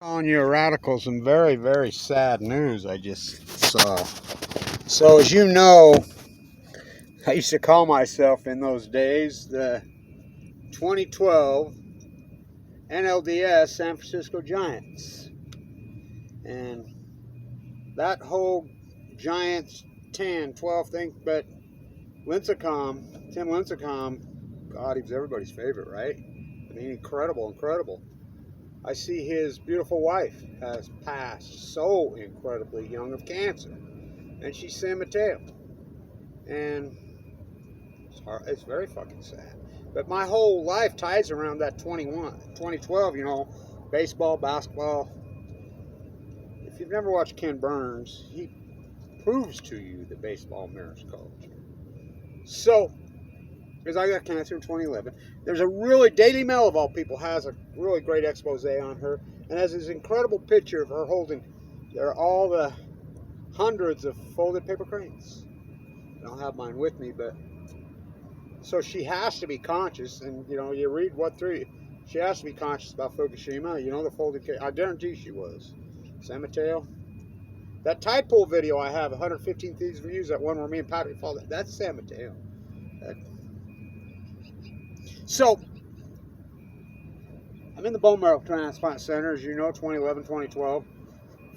Calling you a radical, some very, very sad news I just saw. So, as you know, I used to call myself in those days the 2012 NLDS San Francisco Giants. And that whole Giants 10, 12 thing, but Lincecum, Tim Lincecum, God, he was everybody's favorite, right? I mean, incredible. I see his beautiful wife has passed so incredibly young of cancer, and she's San Mateo, and it's very fucking sad. But my whole life ties around that 2012, you know, baseball, basketball. If you've never watched Ken Burns, he proves to you that baseball mirrors culture. So, because I got cancer in 2011, there's a really, Daily Mail of all people has a really great expose on her, and has this incredible picture of her holding, there are all the hundreds of folded paper cranes. I don't have mine with me, but so she has to be conscious, and you know, you read what through, she has to be conscious about Fukushima, you know, the folded case. I guarantee she was. San Mateo. That tide pool video I have, 115,000 views, that one where me and Patrick fall, that's San Mateo. So, I'm in the bone marrow transplant center, as you know, 2011, 2012,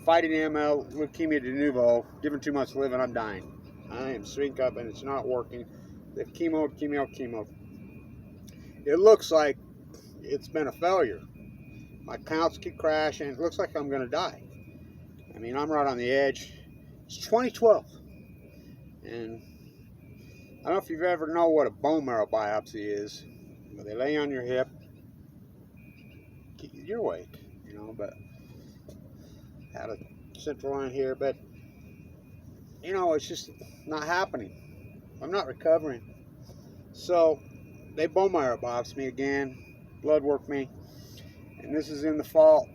fighting AML, leukemia de novo, given too much living, I'm dying. I am synced up and it's not working. The chemo. It looks like it's been a failure. My counts keep crashing. It looks like I'm going to die. I mean, I'm right on the edge. It's 2012. And I don't know if you've ever know what a bone marrow biopsy is. But they lay on your hip. You're awake, you know, but had a central line here, but you know, it's just not happening. I'm not recovering. So they bone marrow biopsy me again, blood work me, and this is in the fall,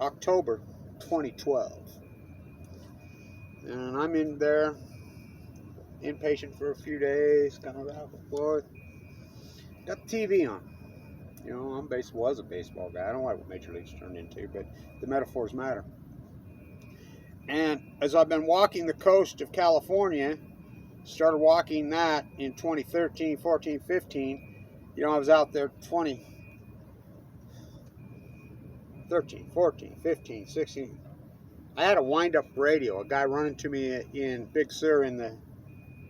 October 2012. And I'm in there, inpatient for a few days, kind of back and forth. Got the TV on. You know, was a baseball guy. I don't like what Major League's turned into, but the metaphors matter. And as I've been walking the coast of California, started walking that in 2013, 14, 15. You know, I was out there 13, 14, 15, 16. I had a wind-up radio. A guy running to me in Big Sur in the,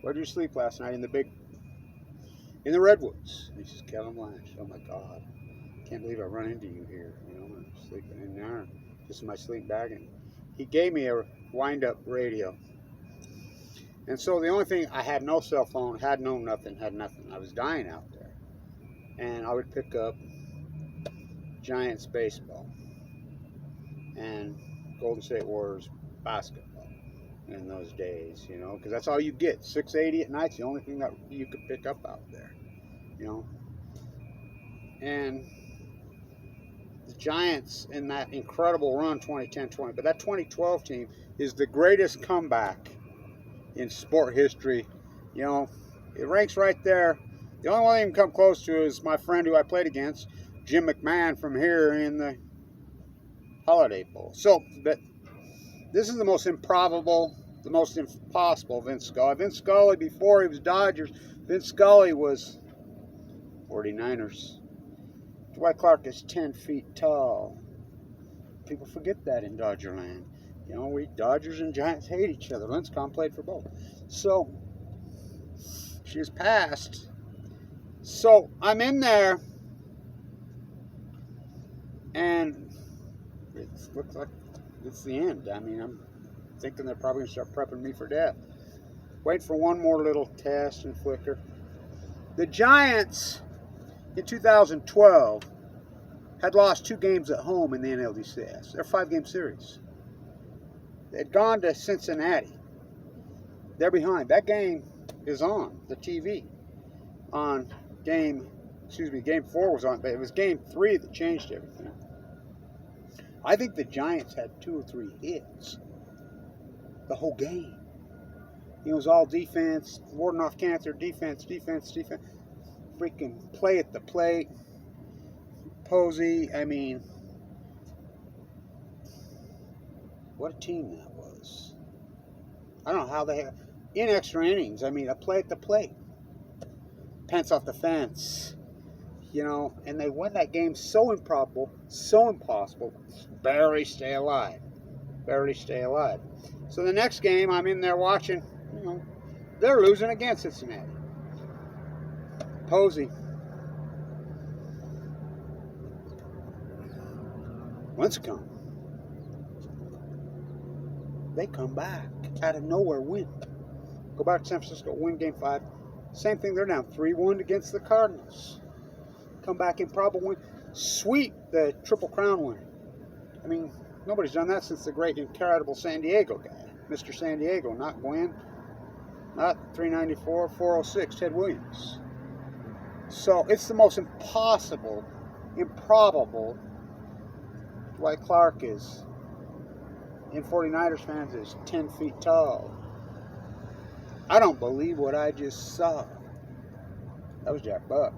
where did you sleep last night? In the Redwoods. He says, Kevin Blanche. Oh my God. Can't believe I run into you here. You know, I'm sleeping in there. Just in my sleep bag. And he gave me a wind-up radio. And so the only thing, I had no cell phone, had nothing. I was dying out there. And I would pick up Giants baseball and Golden State Warriors basketball in those days, you know, because that's all you get. 6:80 at night's the only thing that you could pick up out there, you know. And the Giants in that incredible run 2010-20, but that 2012 team is the greatest comeback in sport history. You know, it ranks right there. The only one that can come close to is my friend who I played against, Jim McMahon, from here in the Holiday Bowl. So, but this is the most improbable, the most impossible Vince Scully. Vince Scully, before he was Dodgers, Vince Scully was 49ers. Dwight Clark is 10 feet tall. People forget that in Dodgerland. You know, we Dodgers and Giants hate each other. Lincecum played for both. So, she's passed. So, I'm in there, and it looks like it's the end. I mean, I'm thinking they're probably going to start prepping me for death. Wait for one more little test and flicker. The Giants, in 2012, had lost 2 games at home in the NLDS. They're a 5-game series. They had gone to Cincinnati. They're behind. That game is on the TV. Game 4 was on, but it was game 3 that changed everything. I think the Giants had 2 or 3 hits the whole game. It was all defense, warding off cancer, defense. Freaking play at the plate. Posey, I mean, What a team that was. I don't know how they have, in extra innings, I mean, a play at the plate. Pence off the fence. You know, and they win that game so improbable, so impossible, barely stay alive. Barely stay alive. So the next game, I'm in there watching, you know, they're losing against Cincinnati. Posey. Lincecum. They come back out of nowhere, win. Go back to San Francisco, win game 5. Same thing, they're down 3-1 against the Cardinals. Come back in probable win. Sweep the Triple Crown winner. I mean, nobody's done that since the great incredible San Diego guy. Mr. San Diego, not Gwen, not 394, 406, Ted Williams. So it's the most impossible, improbable. Dwight Clark is, in 49ers fans, is 10 feet tall. I don't believe what I just saw. That was Jack Buck.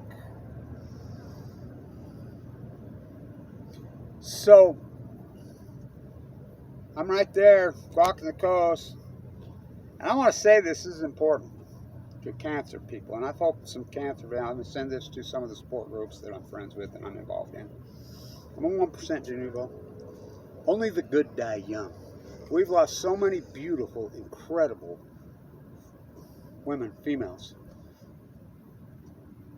So, I'm right there, walking the coast. And I want to say this is important to cancer people. And I've hoped some cancer, I'm going to send this to some of the support groups that I'm friends with and I'm involved in. I'm a 1% de novo. Only the good die young. We've lost so many beautiful, incredible women, females.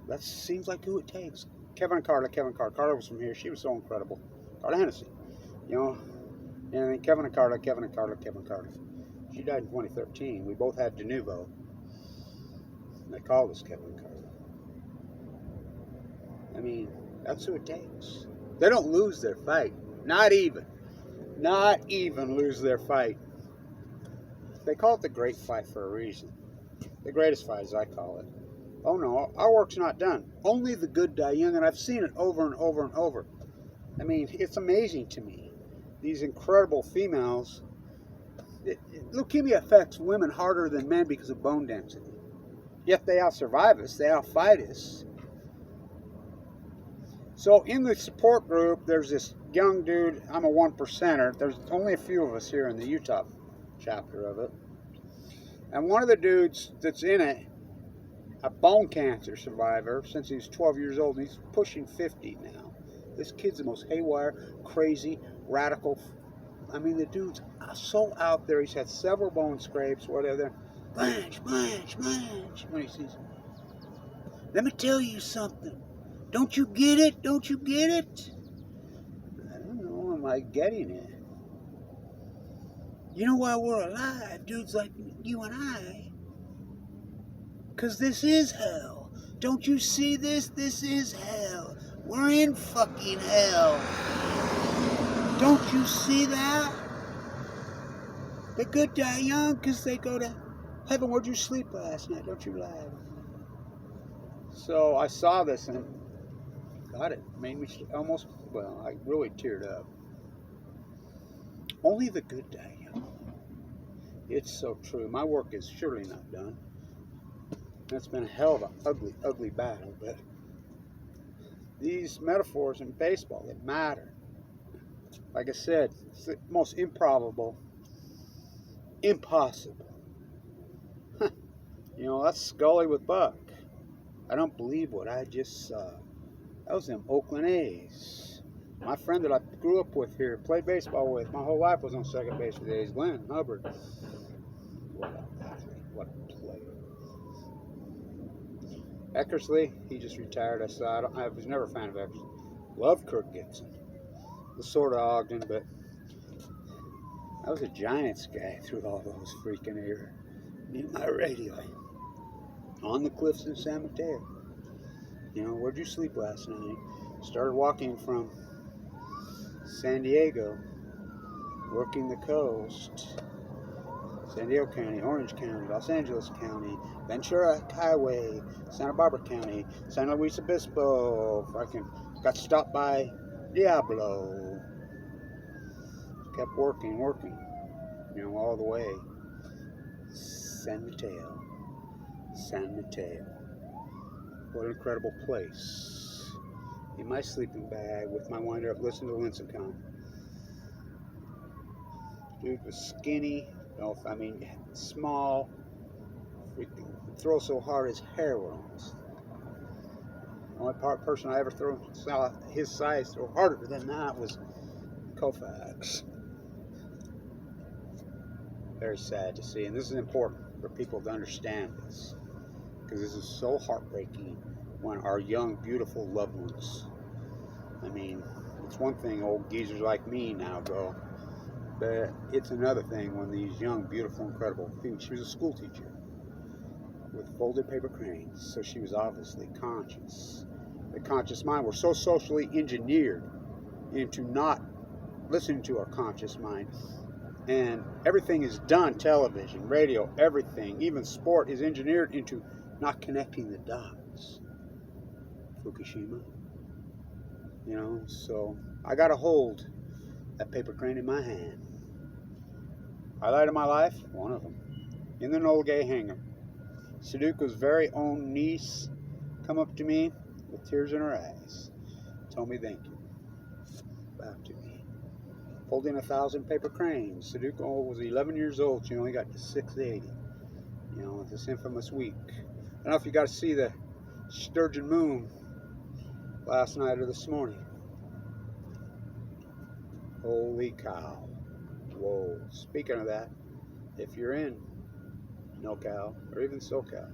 That seems like who it takes. Kevin and Carla. Carla was from here. She was so incredible. Carla Hennessy. You know, and then Kevin and Carla. She died in 2013. We both had de novo. And they called us Kevin and Carla. I mean, that's who it takes. They don't lose their fight. Not even lose their fight. They call it the great fight for a reason. The greatest fight, as I call it. Oh no, our work's not done. Only the good die young, and I've seen it over and over and over. I mean, it's amazing to me. These incredible females. Leukemia affects women harder than men because of bone density. Yet they out-survive us, they out-fight us. So in the support group, there's this young dude. I'm a 1%er. There's only a few of us here in the Utah chapter of it. And one of the dudes that's in it, a bone cancer survivor since he was 12 years old, and he's pushing 50 now. This kid's the most haywire, crazy, radical. I mean, the dude's so out there. He's had several bone scrapes, whatever. Blanche. When he sees him. Let me tell you something. Don't you get it? I don't know. Am I getting it? You know why we're alive, dudes like you and I? Because this is hell. Don't you see this? This is hell. We're in fucking hell. Don't you see that? The good die young because they go to heaven. Where'd you sleep last night? Don't you lie. So I saw this and God, it made me almost, well, I really teared up. Only the good die young. It's so true. My work is surely not done. It's been a hell of an ugly, ugly battle, but these metaphors in baseball, they matter. Like I said, it's the most improbable, impossible. You know, that's Scully with Buck. I don't believe what I just saw. That was them Oakland A's. My friend that I grew up with here, played baseball with, my whole life was on second base for the A's, Glenn Hubbard. What an athlete, what a player. Eckersley, he just retired. I was never a fan of Eckersley. Loved Kirk Gibson. Was sort of Ogden, but I was a Giants guy through all those freaking years. Need my radio. On the cliffs in San Mateo. You know, where'd you sleep last night? Started walking from San Diego, working the coast. San Diego County, Orange County, Los Angeles County, Ventura Highway, Santa Barbara County, San Luis Obispo. Got stopped by Diablo. Kept working, you know, all the way. San Mateo. What an incredible place. In my sleeping bag with my winder up, listening to Lincecum. Dude was skinny. I mean, small. Freaking throw so hard his hair would almost. The only person I ever saw his size throw harder than that was Koufax. Very sad to see, and this is important for people to understand this, because this is so heartbreaking when our young, beautiful loved ones. I mean, it's one thing old geezers like me now go, but it's another thing when these young, beautiful, incredible things. She was a school teacher with folded paper cranes, so she was obviously conscious. The conscious mind, we're so socially engineered into not listening to our conscious mind, and everything is done, television, radio, everything, even sport is engineered into not connecting the dots. Fukushima, you know, so I got to hold that paper crane in my hand. Highlight of my life, one of them, in the Nolgay hangar. Sudoku's very own niece come up to me with tears in her eyes, told me thank you. Back to me. Holding 1,000 paper cranes. Sudoku was 11 years old. She only got to 680. You know, this infamous week. I don't know if you got to see the sturgeon moon last night or this morning. Holy cow. Whoa. Speaking of that, if you're in NoCal or even SoCal,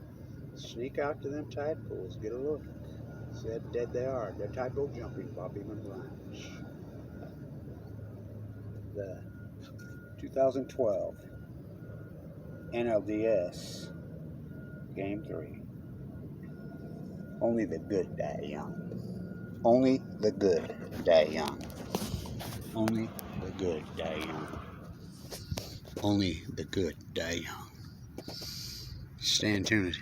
sneak out to them tide pools, get a look. See how dead they are. They're tide pool jumping, Bobby and BLANCH. The 2012 NLDS Game 3. Only the good die young. Only the good die young. Only the good die young. Only the good die young. Stay tuned.